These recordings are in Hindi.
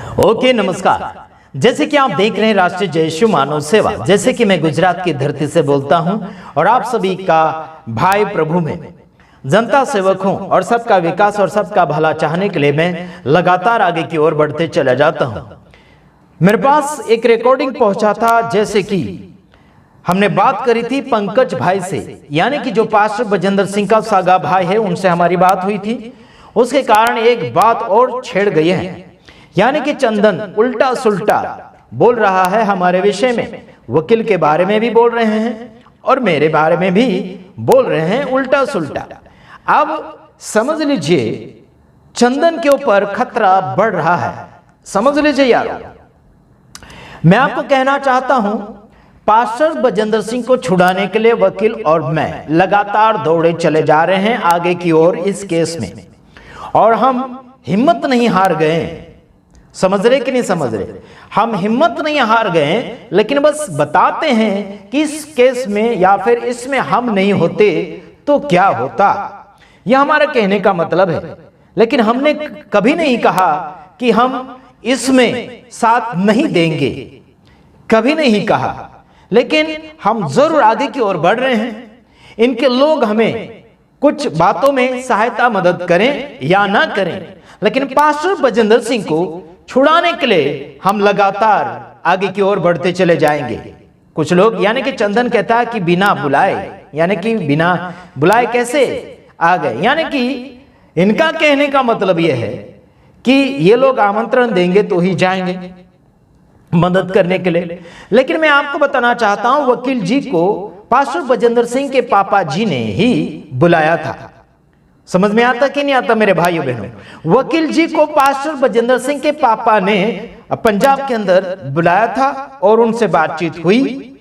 ओके, नमस्कार। जैसे कि आप देख रहे हैं राष्ट्रीय जय यीशु मानव सेवा, जैसे कि मैं गुजरात की धरती से बोलता हूं और आप सभी का भाई प्रभु में जनता सेवक हूं और सबका विकास और सबका भला चाहने के लिए मैं लगातार आगे की ओर बढ़ते चला जाता हूं। मेरे पास एक रिकॉर्डिंग पहुंचा था, जैसे कि हमने बात करी थी पंकज भाई से, यानी कि जो पास्टर बजेंद्र सिंह का सागा भाई है, उनसे हमारी बात हुई थी। उसके कारण एक बात और छेड़ गई है, यानी कि चंदन उल्टा सुल्टा बोल रहा है हमारे विषय में। वकील के बारे में भी बोल रहे हैं और मेरे बारे में भी बोल रहे हैं उल्टा सुल्टा। अब समझ लीजिए, चंदन के ऊपर खतरा बढ़ रहा है। समझ लीजिए यार, मैं आपको कहना चाहता हूं, पास्टर बजेंद्र सिंह को छुड़ाने के लिए वकील और मैं लगातार दौड़े चले जा रहे हैं आगे की ओर इस केस में, और हम हिम्मत नहीं हार गए। समझ रहे कि नहीं समझ रहे? हम हिम्मत नहीं हार गए, लेकिन बस बताते हैं कि इस केस में या फिर इसमें हम नहीं होते तो क्या होता, यह हमारा कहने का मतलब है। लेकिन हमने कभी नहीं कहा कि हम इसमें साथ नहीं देंगे, कभी नहीं कहा। लेकिन हम जरूर आगे की ओर बढ़ रहे हैं। इनके लोग हमें कुछ बातों में सहायता मदद करें या ना करें, लेकिन पास्टर बजेंद्र सिंह को छुड़ाने के लिए हम लगातार आगे की ओर बढ़ते चले जाएंगे। कुछ लोग, यानी कि चंदन कहता है कि बिना बुलाए, यानी कि बिना बुलाए कैसे आ गए, यानी कि इनका कहने का मतलब यह है कि ये लोग आमंत्रण देंगे तो ही जाएंगे मदद करने के लिए। लेकिन मैं आपको बताना चाहता हूं, वकील जी को पास्टर बजेंद्र सिंह के पापा जी ने ही बुलाया था। समझ में आता कि नहीं आता मेरे भाइयों बहनों? वकील जी को पास्टर बजेंद्र सिंह के पापा ने पंजाब के अंदर बुलाया था और उनसे बातचीत हुई,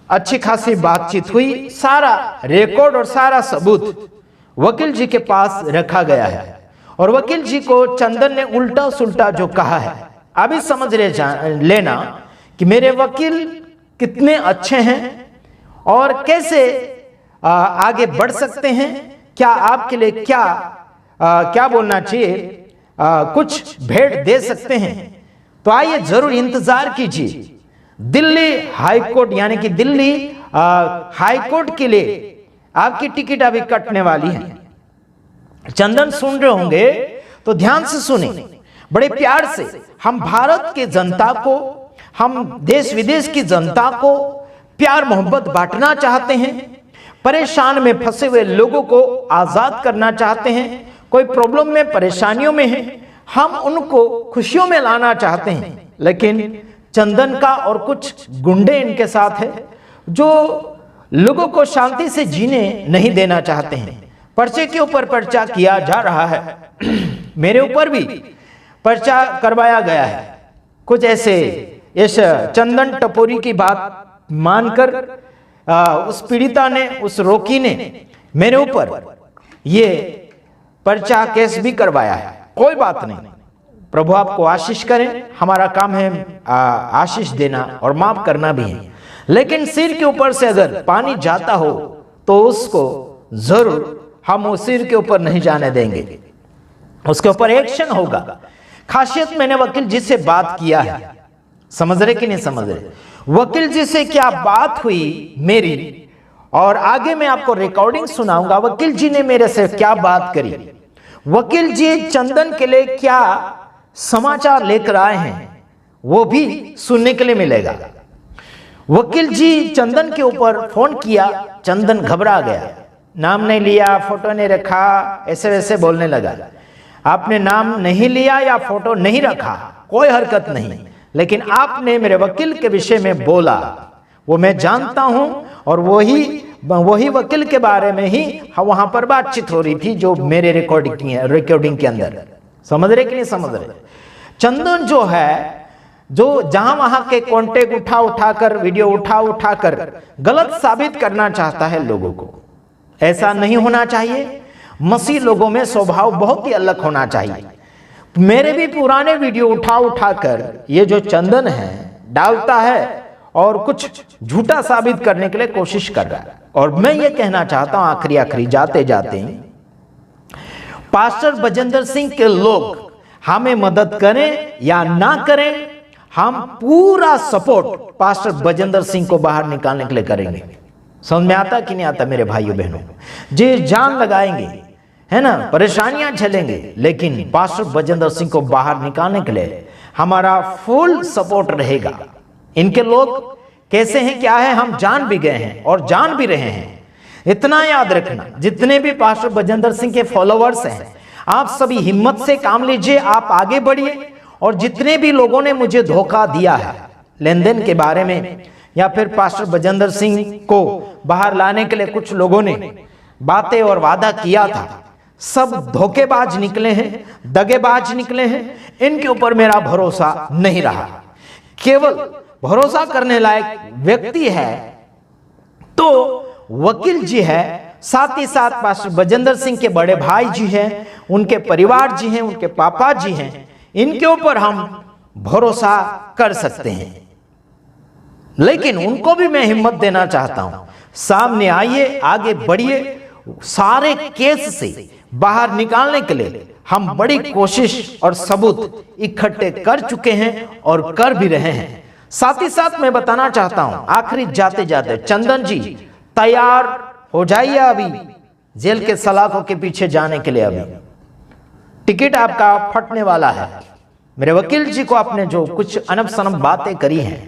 अच्छी खासी बातचीत हुई। सारा रिकॉर्ड और सारा सबूत वकील जी के पास रखा गया है, और वकील जी को चंदन ने उल्टा सुल्टा जो कहा है, अभी समझ लेना कि मेरे वकील कितने अच्छे हैं और कैसे आगे बढ़ सकते हैं। क्या आपके लिए क्या बोलना चाहिए, कुछ भेंट दे सकते हैं। तो आइए जरूर इंतजार कीजिए। दिल्ली हाई कोर्ट, यानी कि दिल्ली हाई कोर्ट के लिए आपकी टिकट अभी कटने वाली है। चंदन सुन रहे होंगे तो ध्यान से सुने, बड़े प्यार से। हम भारत के जनता को, हम देश विदेश की जनता को प्यार मोहब्बत बांटना चाहते हैं। परेशान में फंसे हुए लोगों को आजाद करना चाहते हैं। कोई प्रॉब्लम में, परेशानियों में है, हम उनको खुशियों में लाना चाहते हैं। लेकिन चंदन का और कुछ गुंडे इनके साथ है जो लोगों को शांति से जीने नहीं देना चाहते हैं। पर्चे के ऊपर पर्चा किया जा रहा है। मेरे ऊपर भी पर्चा करवाया गया है। कुछ ऐसे इस चंदन टपोरी की बात मानकर उस पीड़िता ने, उस रोकी ने मेरे ऊपर ये पर्चा केस भी करवाया है। कोई बात नहीं, प्रभु आपको आशीष करें। हमारा काम है आशीष देना और माफ करना भी है। लेकिन सिर के ऊपर से अगर पानी जाता हो तो उसको जरूर हम उस सिर के ऊपर नहीं जाने देंगे, उसके ऊपर एक्शन होगा। खासियत मैंने वकील जी से बात किया है। समझ रहे कि नहीं समझ रहे? वकील जी से क्या बात हुई मेरी, और आगे मैं आपको रिकॉर्डिंग सुनाऊंगा वकील जी ने मेरे से क्या बात करी। वकील जी चंदन के लिए क्या समाचार लेकर आए हैं वो भी सुनने के लिए मिलेगा। वकील जी चंदन के ऊपर फोन किया, चंदन घबरा गया, नाम नहीं लिया, फोटो नहीं रखा, ऐसे वैसे बोलने लगा। आपने नाम नहीं लिया या फोटो नहीं रखा, कोई हरकत नहीं, लेकिन आपने मेरे वकील के विषय में बोला, वो मैं जानता हूं, और वही वकील के बारे में ही वहां पर बातचीत हो रही थी जो मेरे रिकॉर्डिंग के अंदर। समझ रहे कि नहीं समझ रहे? चंदन जो है, जो जहां वहां के कॉन्टेक्ट उठाकर, वीडियो उठाकर गलत साबित करना चाहता है लोगों को। ऐसा नहीं होना चाहिए। मसीह लोगों में स्वभाव बहुत ही अलग होना चाहिए। मेरे भी पुराने वीडियो उठाकर ये जो चंदन है डालता है और कुछ झूठा साबित करने के लिए कोशिश कर रहा है। और मैं ये कहना चाहता हूं आखिरी जाते पास्टर बजेंद्र सिंह के लोग हमें मदद करें या ना करें, हम पूरा सपोर्ट पास्टर बजेंद्र सिंह को बाहर निकालने के लिए करेंगे। समझ में आता कि नहीं आता मेरे भाइयों बहनों? जी जान लगाएंगे, है ना, परेशानियां झेलेंगे, लेकिन पास्टर बजेंद्र सिंह को बाहर निकालने के लिए हमारा फुल सपोर्ट रहेगा। इनके लोग कैसे हैं, क्या है, हम जान भी गए हैं और जान भी रहे हैं। इतना याद रखना, जितने भी पास्टर बजेंद्र सिंह के फॉलोअर्स हैं, आप सभी हिम्मत से काम लीजिए, आप आगे बढ़िए। और जितने भी लोगों ने मुझे धोखा दिया है लेन देन के बारे में, या फिर पास्टर बजेंद्र सिंह को बाहर लाने के लिए कुछ लोगों ने बातें और वादा किया था, सब धोखेबाज निकले हैं, दगेबाज निकले हैं। इनके ऊपर मेरा भरोसा नहीं रहा। केवल भरोसा करने लायक व्यक्ति है तो वकील जी है, साथ ही साथ पास्टर बजेंद्र सिंह के बड़े भाई जी हैं, उनके परिवार जी हैं, उनके पापा जी हैं। इनके ऊपर हम भरोसा कर सकते हैं। लेकिन उनको भी मैं हिम्मत देना चाहता हूं, सामने आइए, आगे बढ़िए। सारे केस से बाहर निकालने के लिए हम बड़ी कोशिश और सबूत इकट्ठे कर चुके हैं और कर भी रहे हैं। साथ ही साथ मैं बताना चाहता हूं, आखिरी जाते जाते, चंदन जी तैयार हो जाइए, अभी जेल के सलाखों के पीछे जाने के लिए अभी टिकट आपका फटने वाला है। मेरे वकील जी को आपने जो कुछ अनब सनब बातें करी हैं,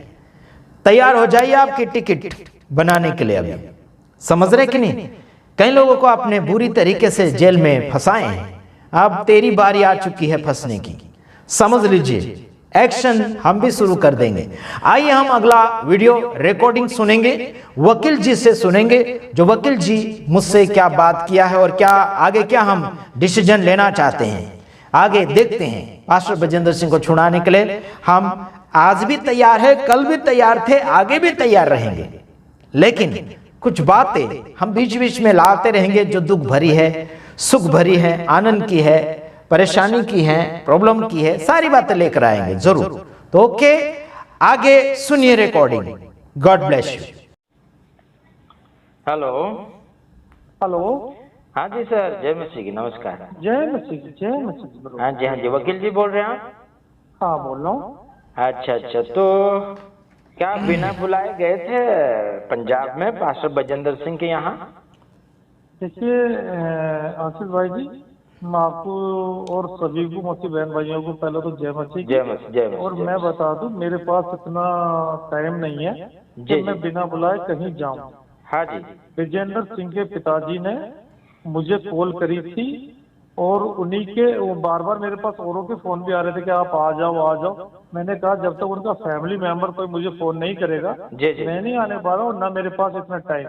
तैयार हो जाइए आपकी टिकट बनाने के लिए अभी। समझ रहे कि नहीं? कई लोगों को आपने बुरी तरीके से जेल में फंसाए हैं, अब तेरी बारी आ चुकी है फंसने की। समझ लीजिए, एक्शन हम भी शुरू कर देंगे। आइए हम अगला वीडियो रिकॉर्डिंग सुनेंगे, वकील जी से सुनेंगे, जो वकील जी मुझसे क्या बात किया है और क्या आगे क्या हम डिसीजन लेना चाहते हैं। आगे देखते हैं। पास्टर बजेंद्र सिंह को छुड़ाने के लिए हम आज भी तैयार है, कल भी तैयार थे, आगे भी तैयार रहेंगे। लेकिन कुछ बातें हम बीच बीच में लाते रहेंगे जो दुख भरी है, सुख भरी है, आनंद की है, परेशानी की है, प्रॉब्लम की है, सारी बातें लेकर आएंगे जरूर। तो ओके, आगे सुनिए recording. God bless you. Hello hello. हाँ जी सर, जय मसीह की, नमस्कार। जय मसीह जी, जय मसीह जी। हाँ जी, वकील जी बोल रहे हैं आप? हाँ बोल रहा हूँ। अच्छा, तो क्या बिना बुलाए गए थे पंजाब में पास्टर बजेंद्र सिंह के यहाँ? देखिए आशीष भाई जी, मैं आपको और सभी को, मसीह बहन भाइयों को पहले तो जय मसीह। जय मसीह, जय मसीह। और मैं बता दूं, मेरे पास इतना टाइम नहीं है कि मैं बिना बुलाए कहीं जाऊं। हाँ जी। बजेंद्र सिंह के पिताजी ने मुझे कॉल करी थी और उन्हीं के वो बार बार मेरे पास औरों के फोन भी आ रहे थे कि आप आ जाओ आ जाओ। मैंने कहा जब तक उनका फैमिली मेंबर कोई मुझे फोन नहीं करेगा मैं नहीं आने पा रहा हूँ, ना मेरे पास इतना टाइम।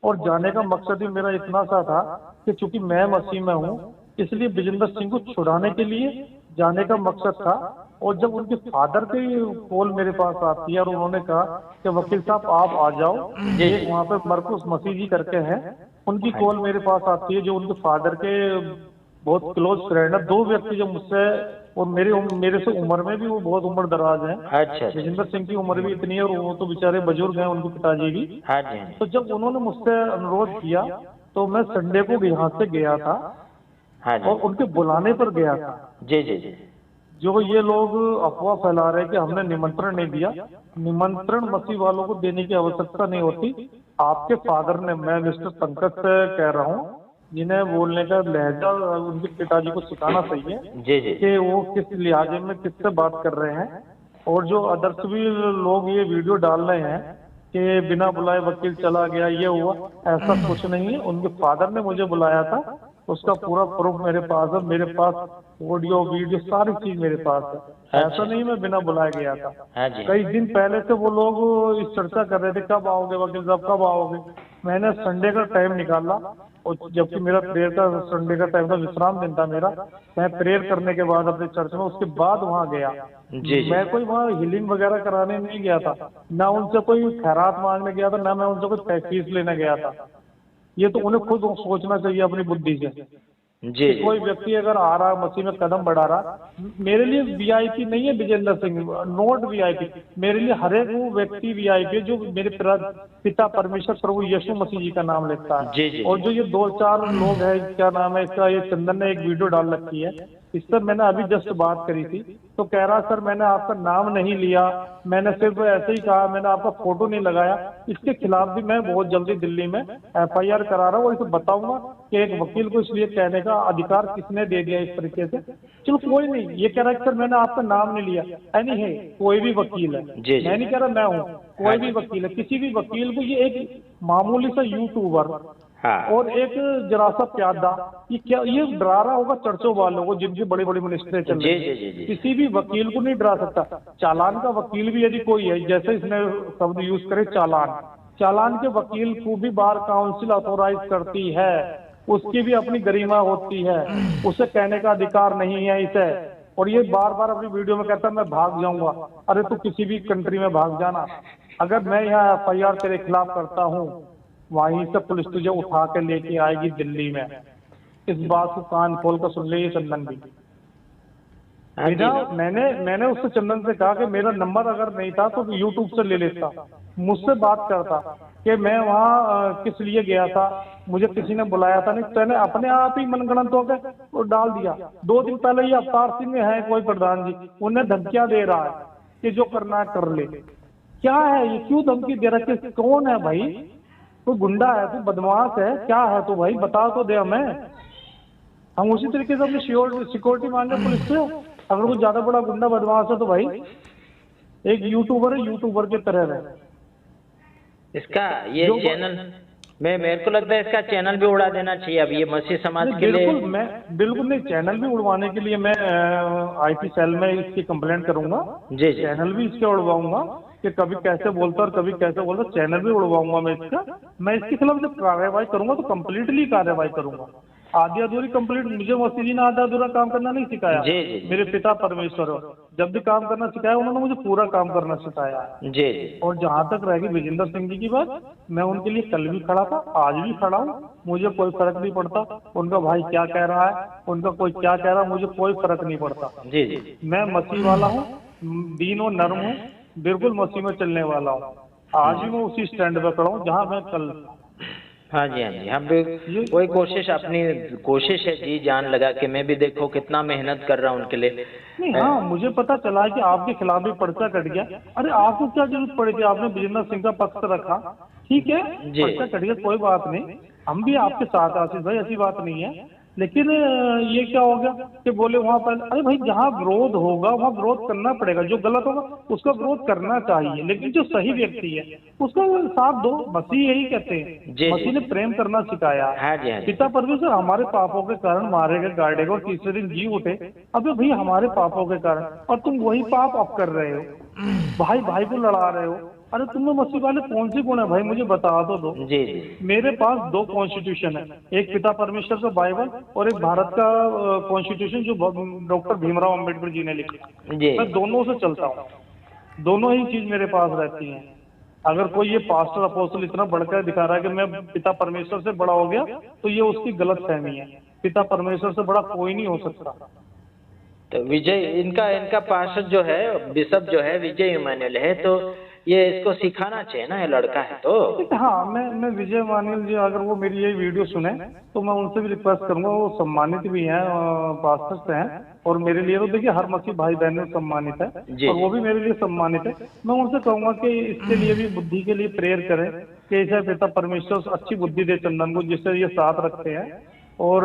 और जाने का मकसद भी मेरा इतना सा था कि चूंकि मैं मसीह में हूँ, इसलिए बजेंद्र सिंह को छुड़ाने के लिए जाने का मकसद था। और जब उनके फादर की कॉल मेरे पास आती है और उन्होंने कहा कि वकील साहब आप आ जाओ, ये वहाँ पे मरकुस मसीह जी करके हैं, उनकी कॉल मेरे पास आती है, जो उनके फादर के बहुत क्लोज फ्रेंड है। दो व्यक्ति जो मुझसे और मेरे से उम्र में भी वो बहुत उम्र दराज है। अच्छा। बजेंद्र सिंह की उम्र भी इतनी है और वो तो बेचारे बुजुर्ग हैं, उनके पिताजी भी। हाँ जी। तो जब उन्होंने मुझसे अनुरोध किया तो मैं संडे को यहाँ से गया था। हाँ जी। और उनके बुलाने पर गया था। जी जी जी। जो ये लोग अफवाह फैला रहे हैं कि हमने निमंत्रण नहीं दिया, निमंत्रण मसीह वालों को देने की आवश्यकता नहीं होती। आपके फादर ने, मैं मिस्टर पंकज से कह रहा हूँ, जिन्हें बोलने का लहजा उनके पिताजी को सिखाना चाहिए जी जी। कि वो किस लिहाजे में किससे बात कर रहे हैं। और जो अदर्स भी लोग ये वीडियो डाल रहे हैं कि बिना बुलाए वकील चला गया, ये हुआ, ऐसा कुछ नहीं है। उनके फादर ने मुझे बुलाया था, उसका पूरा प्रूफ मेरे पास है। मेरे पास ऑडियो वीडियो सारी चीज मेरे पास है। ऐसा नहीं मैं बिना बुलाए गया था। हाँ जी। कई दिन पहले से वो लोग इस चर्चा कर रहे थे कब आओगे वकील साहब, कब आओगे। मैंने संडे का टाइम निकाला और जबकि मेरा प्रेयर का संडे का टाइम था, विश्राम दिन था मेरा, मैं प्रेयर करने के बाद अपने चर्च में, उसके बाद वहाँ गया। जी। मैं कोई वहाँ हीलिंग वगैरह कराने नहीं गया था, ना उनसे कोई खैरात मांगने गया था, ना मैं उनसे कोई फीस लेने गया था। ये तो उन्हें खुद सोचना चाहिए अपनी बुद्धि से। जी। कोई व्यक्ति अगर आ रहा मसीह में कदम बढ़ा रहा, मेरे लिए वीआईपी नहीं है बजेंद्र सिंह, नॉट वीआईपी। मेरे लिए हर एक वो व्यक्ति वीआईपी है जो मेरे पिता परमेश्वर प्रभु यीशु मसीह जी का नाम लेता है। जी जी। और जो ये 2-4 लोग हैं, क्या नाम है इसका, ये चंदन ने एक वीडियो डाल रखी है, इस पर मैंने अभी जस्ट बात करी थी, तो कह रहा सर मैंने आपका नाम नहीं लिया, मैंने सिर्फ ऐसे ही कहा, मैंने आपका फोटो नहीं लगाया। इसके खिलाफ भी मैं बहुत जल्दी दिल्ली में FIR करा रहा हूँ और इसे बताऊंगा कि एक वकील को इसलिए कहने का अधिकार किसने दे दिया इस तरीके से। चलो कोई नहीं, ये कह रहा है सर मैंने आपका नाम नहीं लिया, एनी है कोई भी वकील है, मैं नहीं कह रहा मैं हूँ, कोई भी वकील है, किसी भी वकील को, ये एक मामूली सा यूट्यूबर और एक जरा सा प्यादा, ये क्या ये डरा रहा होगा चर्चों वालों को जिनकी बड़ी बड़ी मिनिस्ट्री चल रही है। किसी भी वकील को नहीं डरा सकता। चालान का वकील भी यदि कोई है, जैसे इसने शब्द यूज करे चालान के वकील को भी बार काउंसिल ऑथोराइज करती है, उसकी भी अपनी गरिमा होती है, उसे कहने का अधिकार नहीं है इसे। और ये बार बार अपनी वीडियो में कहता है मैं भाग जाऊंगा। अरे तू किसी भी कंट्री में भाग जाना, अगर मैं यहाँ FIR तेरे खिलाफ करता हूँ, वहीं से पुलिस तुझे उठा के लेके आएगी दिल्ली में। इस बात को कान खोल कर सुन ले ये चंदन भी। मैंने उससे चंदन से कहा कि मेरा नंबर अगर नहीं था तो यूट्यूब से ले लेता, मुझसे बात करता कि मैं वहाँ किस लिए गया था, मुझे किसी ने बुलाया था नहीं, मैंने अपने आप ही मनगढ़ंत होकर वो डाल दिया। 2 दिन पहले ये अवतार सिंह है कोई प्रधान जी, उन्हें धमकियां दे रहा है कि जो करना है कर ले। क्या है ये, क्यों धमकी दे रहा है, कौन है भाई, कोई गुंडा है, तू बदमाश है, क्या है तो भाई बता तो दे हमें, हम उसी तरीके से अपनी सिक्योरिटी मांगे पुलिस से। अगर कोई ज्यादा बड़ा गुंडा बदमाश है तो भाई एक यूट्यूबर है, यूट्यूबर की तरह रहे। इसका ये चैनल मेरे को लगता है इसका चैनल भी उड़ा देना चाहिए अब ये मसीह समाज के लिए। बिल्कुल नहीं, चैनल भी उड़वाने के लिए मैं IP सेल में इसकी कंप्लेंट करूंगा। जी। चैनल भी इसके उड़वाऊंगा कि कभी कैसे बोलता और कभी कैसे बोलता, चैनल भी उड़वाऊंगा मैं इसका। मैं इसके खिलाफ जब कार्रवाई करूंगा तो कम्प्लीटली कार्रवाई करूंगा। आधी अधूरी कंप्लीट, मुझे मसीह जी ने आधा अधूरा काम करना नहीं सिखाया। जी। मेरे पिता परमेश्वर जब भी काम करना सिखाया उन्होंने मुझे पूरा काम करना सिखाया। जी। और जहाँ तक रहेगी विजेंद्र सिंह जी की बात, मैं उनके लिए कल भी खड़ा था, आज भी खड़ा हूँ, मुझे कोई फर्क नहीं पड़ता उनका भाई क्या कह रहा है, उनका कोई क्या कह रहा है, मुझे कोई फर्क नहीं पड़ता। जी। मैं मसीह वाला हूँ, दीन और नर्म हूँ, बिल्कुल मसीह में चलने वाला हूँ। आज भी मैं उसी स्टैंड पे खड़ा हूँ जहाँ मैं कल। हाँ जी, हम भी कोई अपनी कोशिश है जी जान लगा के, मैं भी देखो कितना मेहनत कर रहा हूँ उनके लिए। नहीं हाँ, मुझे पता चला है कि आपके खिलाफ भी पर्चा कट गया। अरे आपको क्या जरूरत पड़ी थी, आपने विजेंद्र सिंह का पक्ष रखा, ठीक है, पर्चा कट गया कोई बात नहीं, हम भी आपके साथ आशीष भाई, ऐसी बात नहीं है। लेकिन ये क्या हो गया कि बोले वहाँ पर, अरे भाई जहाँ विरोध होगा वहाँ विरोध करना पड़ेगा, जो गलत होगा उसका विरोध करना चाहिए, लेकिन जो सही व्यक्ति है उसका साथ दो। मसीह यही कहते हैं, मसीह ने प्रेम करना सिखाया। पिता परमेश्वर हमारे पापों के कारण मारे गए, गाड़े गए और तीसरे दिन जी उठे। अबे भाई हमारे पापों के कारण, और तुम वही पाप अब कर रहे हो, भाई भाई को लड़ा रहे हो। अरे तुम्हें मसीह वाले कौन सी गुण है भाई, मुझे बता दो। जी। मेरे पास 2 कॉन्स्टिट्यूशन है, एक पिता परमेश्वर का बाइबल और एक भारत का कॉन्स्टिट्यूशन जो डॉक्टर भीमराव अंबेडकर जी ने लिखा। मैं दोनों से चलता हूँ, दोनों ही चीज मेरे पास रहती हैं। अगर कोई ये पास्टर अपोस्टल इतना बढ़कर दिखा रहा है कि मैं पिता परमेश्वर से बड़ा हो गया, तो ये उसकी गलत फहमी है। पिता परमेश्वर से बड़ा कोई नहीं हो सकता। तो विजय इनका पार्षद जो है, बिशप जो है विजय इमानुएल है, तो ये इसको सिखाना चाहिए ना, ये लड़का है तो। हाँ, मैं विजय इमानुएल जी, अगर वो मेरी ये वीडियो सुने तो मैं उनसे भी रिक्वेस्ट करूंगा, वो सम्मानित भी हैं, पास्टर हैं, और मेरे लिए तो देखिए हर मसीह भाई बहनों सम्मानित है और वो भी मेरे लिए सम्मानित है। मैं उनसे कहूंगा कि इसके लिए भी बुद्धि के लिए प्रेयर करें कि ऐसा पिता परमेश्वर अच्छी बुद्धि दे चंदन को, जिससे ये साथ रखते हैं। और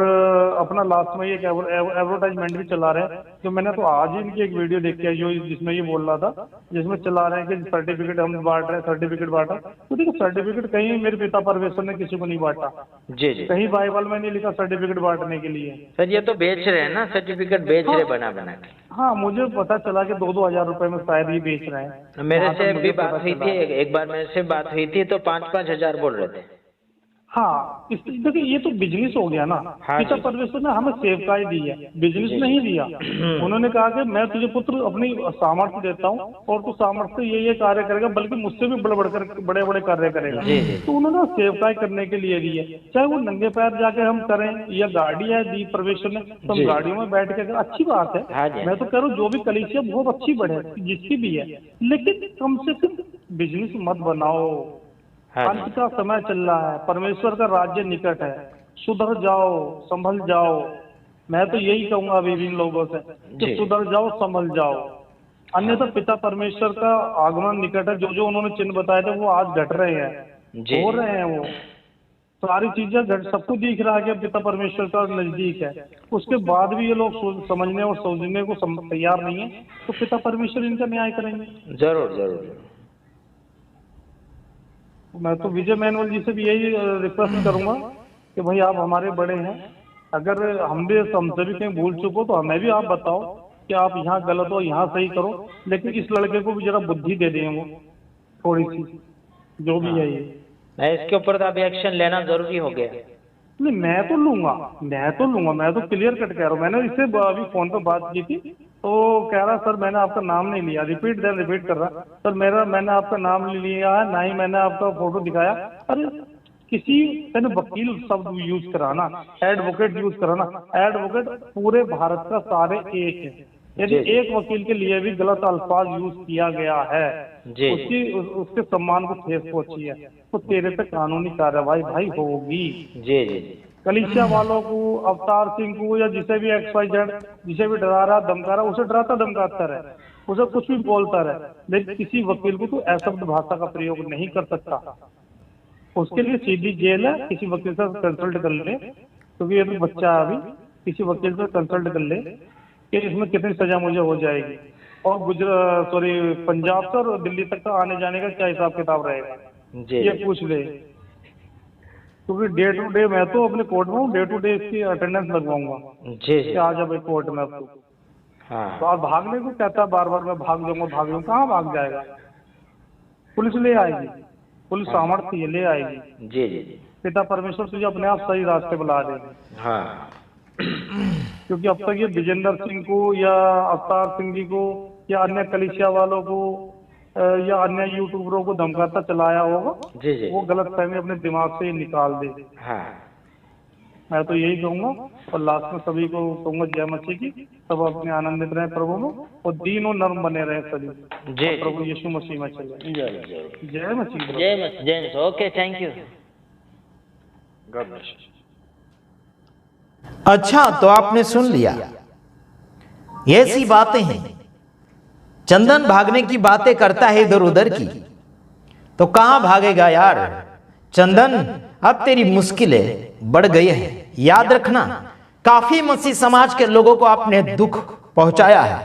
अपना लास्ट में ये एडवर्टाइजमेंट भी चला रहे हैं, जो मैंने तो आज ही इनकी एक वीडियो देखी है जो जिसमें ये बोल रहा था, जिसमें चला रहे हैं कि सर्टिफिकेट हम बांट रहे हैं, सर्टिफिकेट बांटा। तो देखो सर्टिफिकेट कहीं मेरे पिता परमेश्वर ने किसी को नहीं बांटा। जी। कहीं बाइबल में नहीं लिखा सर्टिफिकेट बांटने के लिए। सर ये तो बेच रहे हैं ना, सर्टिफिकेट बेच रहे बना के। हाँ, मुझे पता चला कि 2-2 हजार रुपए में शायद ये बेच रहे हैं। मेरे से भी बात हुई थी, एक बार मेरे से बात हुई थी तो 5-5 हजार बोल रहे थे। हाँ, देखिए ये तो बिजनेस हो गया ना। पिता परमेश्वर ने हमें सेवकाई दी है, बिजनेस नहीं दिया। उन्होंने कहा कि मैं तुझे पुत्र अपनी सामर्थ्य देता हूँ और तू सामर्थ्य ये कार्य करेगा, बल्कि मुझसे भी बड़े बड़े कार्य करेगा। तो उन्होंने सेवकाई करने के लिए दी है, चाहे वो नंगे पैर जाके हम करें या गाड़ी है दी परमेश्वर ने तो हम गाड़ियों में बैठ के, अच्छी बात है। मैं तो कह रहा हूँ जो भी कलीसिया बहुत अच्छी बढ़े, जिसकी भी है, लेकिन कम से कम बिजनेस मत बनाओ। अंत का समय चल रहा है, परमेश्वर का राज्य निकट है, सुधर जाओ, संभल जाओ। मैं तो यही कहूंगा अभी भी इन लोगों से कि जी। सुधर जाओ, संभल जाओ, अन्यथा पिता परमेश्वर का आगमन निकट है। जो जो उन्होंने चिन्ह बताए थे वो आज घट रहे हैं, जी। हो रहे हैं, वो सारी चीजें घट, सबको दिख रहा है कि पिता परमेश्वर का नजदीक है। उसके बाद भी ये लोग समझने और सोचने को तैयार नहीं है, तो पिता परमेश्वर इनका न्याय करेंगे। जरूर जरूर। मैं तो विजय मैनुअल जी से भी यही रिक्वेस्ट करूंगा कि भाई आप हमारे बड़े हैं, अगर हमसे भी कहीं भूल चुको तो हमें भी आप बताओ कि आप यहाँ गलत हो, यहाँ सही करो, लेकिन इस लड़के को भी जरा बुद्धि दे दें, वो थोड़ी सी, जो भी है ये। इसके ऊपर तो अभी एक्शन लेना जरूरी हो गया। नहीं, मैं तो लूंगा, मैं तो क्लियर कट कह रहा हूँ। मैंने इससे अभी फोन पर बात की थी, तो कह रहा सर मैंने आपका नाम नहीं लिया, रिपीट कर रहा सर मैंने आपका नाम नहीं लिया है, ना ही मैंने आपका फोटो दिखाया। अरे किसी मैंने वकील शब्द यूज कराना, एडवोकेट यूज कराना, एडवोकेट पूरे भारत का सारे एक है। यदि एक वकील के लिए भी गलत अल्फाज यूज किया गया है, उसके सम्मान को ठेस पहुंची है, तो तेरे पे कानूनी कार्रवाई भाई होगी। जी जी। कलिसिया वालों को, अवतार सिंह को, या जिसे भी XYZ, जिसे भी डरा रहा धमका रहा, उसे डराता धमकाता रहे, उसे कुछ भी बोलता रहे, लेकिन किसी वकील को तो अशब्द भाषा का प्रयोग नहीं कर सकता। उसके लिए सीधी जेल है। किसी वकील से कंसल्ट कर ले, क्योंकि ये तो बच्चा है अभी, किसी वकील से कंसल्ट कर ले कि इसमें कितनी सजा मुझे हो जाएगी, और पंजाब से और दिल्ली तक का आने जाने का क्या हिसाब किताब रहेगा, ये पूछ ले। क्योंकि डे टू डे मैं तो अपने कोर्ट में हूँ, डे टू डे इसकी अटेंडेंस लगवाऊंगा कि आ जा भाई कोर्ट में। अब तो और भागने को कहता बार बार, मैं भाग जाऊंगा, कहाँ भाग जाएगा? पुलिस ले आएगी, पुलिस सामर्थ्य ले आएगी। जी जी। पिता परमेश्वर तुझे अपने आप सही रास्ते बुला देंगे। हाँ। क्योंकि अब तक ये विजेंद्र सिंह को या अवतार सिंह जी को या अन्य कलिसिया वालों को या अन्य यूट्यूबरों को धमकाता चलाया होगा, जी जी। वो गलत फहमी अपने दिमाग से निकाल दे। हाँ। मैं तो यही कहूंगा, और लास्ट में सभी को कहूंगा जय मसीह की, सब अपने आनंदित रहे प्रभु में, और दीन और नर्म बने रहे सभी। जी। प्रभु यीशु मसीह में चले। जय मसीह। जय। Okay, thank you. God bless. अच्छा, तो आपने सुन लिया, ऐसी बातें हैं। चंदन भागने की बातें करता है इधर उधर की, तो कहां भागेगा यार चंदन? अब तेरी मुश्किलें बढ़ गई है। याद रखना, काफी मसीह समाज के लोगों को आपने दुख पहुंचाया है,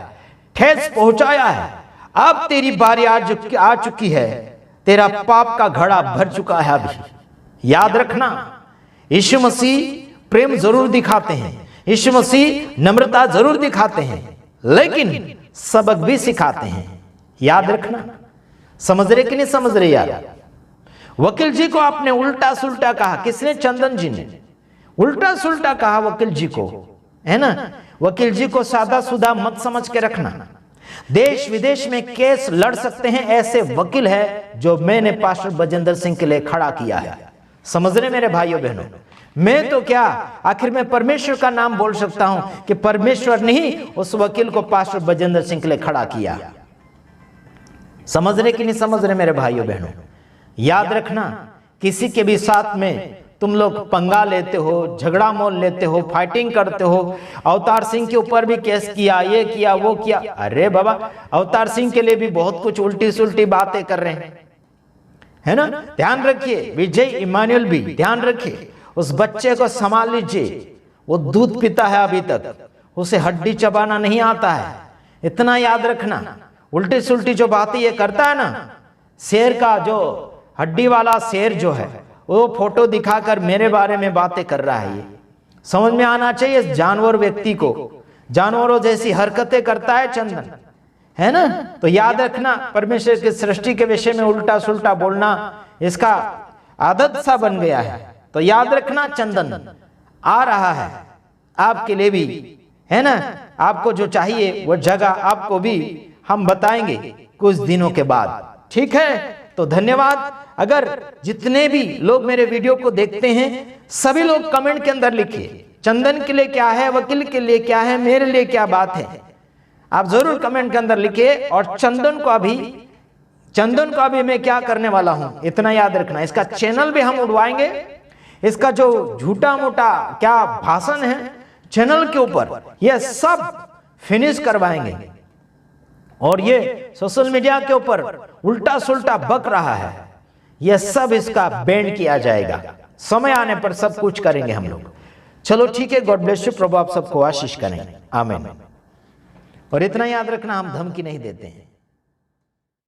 ठेस पहुंचाया है। अब तेरी बारी आ चुकी है, तेरा पाप का घड़ा भर चुका है। अभी याद रखना, यीशु मसीह प्रेम जरूर दिखाते हैं, यीशु मसीह नम्रता जरूर दिखाते हैं, लेकिन सबक भी सिखाते हैं। याद रखना। समझ रहे कि नहीं समझ रहे यार? वकील जी को आपने उल्टा सुल्टा कहा। किसने? चंदन जी ने उल्टा सुल्टा कहा वकील जी को, है ना? वकील जी को सादा सुधा मत समझ के रखना। देश विदेश में केस लड़ सकते हैं ऐसे वकील है जो मैंने पास्टर बजेंद्र सिंह के लिए खड़ा किया है। समझ रहे मेरे भाइयों बहनों? मैं तो क्या, आखिर में परमेश्वर का नाम बोल सकता हूं कि परमेश्वर ने ही उस वकील को पास्टर बजेंद्र सिंह के लिए खड़ा किया। समझ रहे कि नहीं समझ रहे मेरे भाइयों बहनों? याद रखना, किसी के भी साथ में तुम लोग पंगा लेते हो, झगड़ा मोल लेते हो, फाइटिंग करते हो। अवतार सिंह के ऊपर भी केस किया, ये किया, वो किया। अरे बाबा, अवतार सिंह के लिए भी बहुत कुछ उल्टी सुल्टी बातें कर रहे हैं, है ना? ध्यान रखिए। विजय इमानुएल भी ध्यान रखिए, उस बच्चे को संभाल लीजिए। वो दूध पीता है अभी तक, उसे हड्डी चबाना नहीं आता है, इतना याद रखना। उल्टी सुल्टी जो बातें ये करता है ना, शेर का जो हड्डी वाला शेर जो है, वो फोटो दिखाकर मेरे बारे में बातें कर रहा है। ये समझ में आना चाहिए। जानवर व्यक्ति को, जानवरों जैसी हरकतें करता है चंदन, है ना? तो याद रखना, परमेश्वर की सृष्टि के विषय में उल्टा सुल्टा बोलना इसका आदत सा बन गया है। तो याद रखना, चंदन आ रहा है आपके लिए भी, है ना? आपको जो चाहिए वो जगह आपको भी हम बताएंगे कुछ दिनों के बाद, ठीक है? तो धन्यवाद। अगर जितने भी लोग मेरे वीडियो को देखते हैं, सभी लोग कमेंट के अंदर लिखिए, चंदन के लिए क्या है, वकील के लिए क्या है, मेरे लिए क्या बात है। आप जरूर कमेंट के अंदर लिखिए। और चंदन को अभी मैं क्या करने वाला हूं, इतना याद रखना। इसका चैनल भी हम उड़वाएंगे। इसका जो झूठा मोटा क्या भाषण है, चैनल के ऊपर ये सब फिनिश करवाएंगे। और ये सोशल मीडिया के ऊपर उल्टा सुल्टा बक रहा है, ये सब इसका बैंड किया जाएगा। समय आने पर सब कुछ करेंगे हम लोग। चलो ठीक है, गॉड ब्लेस यू, प्रभु आप सबको आशीष करें, आमीन। और इतना याद रखना, हम धमकी नहीं देते हैं।